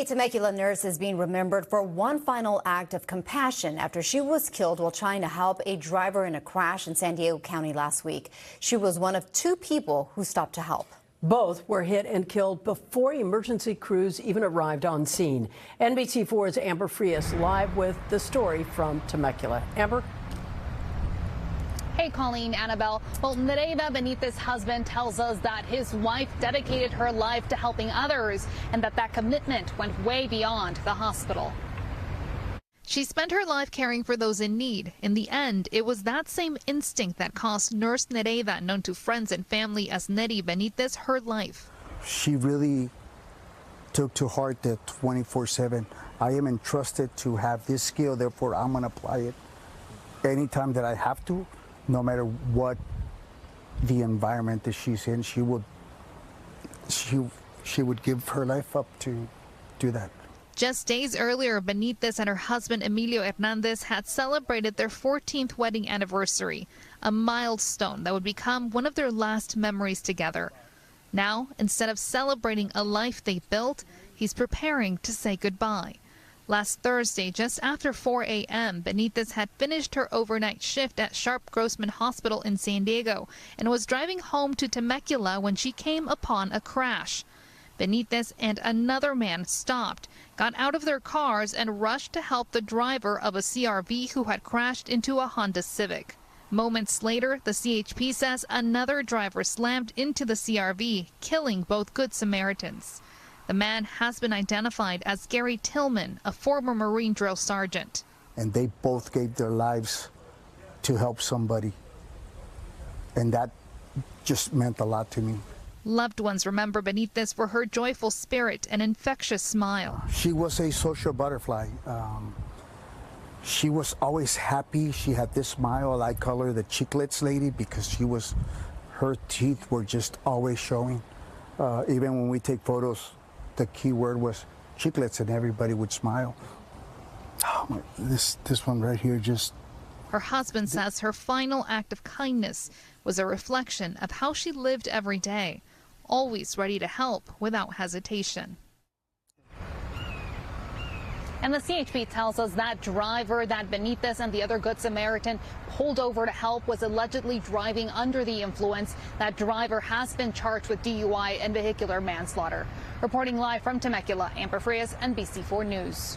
A Temecula nurse is being remembered for one final act of compassion after she was killed while trying to help a driver in a crash in San Diego County last week. She was one of two people who stopped to help. Both were hit and killed before emergency crews even arrived on scene. NBC4's Amber Frias live with the story from Temecula. Amber? Hey, Colleen, Annabelle. Well, Nereida Benitez's husband tells us that his wife dedicated her life to helping others and that commitment went way beyond the hospital. She spent her life caring for those in need. In the end, it was that same instinct that cost Nurse Nereida, known to friends and family as Neri Benitez, her life. She really took to heart that 24/7. I am entrusted to have this skill, therefore I'm going to apply it anytime that I have to. No matter what the environment that she's in, she would give her life up to do that. Just days earlier, Benitez and her husband Emilio Hernandez had celebrated their 14th wedding anniversary, a milestone that would become one of their last memories together. Now, instead of celebrating a life they built, he's preparing to say goodbye. Last Thursday, just after 4 a.m., Benitez had finished her overnight shift at Sharp Grossman Hospital in San Diego and was driving home to Temecula when she came upon a crash. Benitez and another man stopped, got out of their cars, and rushed to help the driver of a CRV who had crashed into a Honda Civic. Moments later, the CHP says another driver slammed into the CRV, killing both Good Samaritans. The man has been identified as Gary Tillman, a former Marine drill sergeant. And they both gave their lives to help somebody. And that just meant a lot to me. Loved ones remember Benitez for her joyful spirit and infectious smile. She was a social butterfly. She was always happy. She had this smile. I call her the chiclets lady because her teeth were just always showing. Even when we take photos, the key word was chiclets and everybody would smile. Oh, this one right here just... Her husband says her final act of kindness was a reflection of how she lived every day, always ready to help without hesitation. And the CHP tells us that driver that Benitez and the other Good Samaritan pulled over to help was allegedly driving under the influence. That driver has been charged with DUI and vehicular manslaughter. Reporting live from Temecula, Amber Frias, NBC4 News.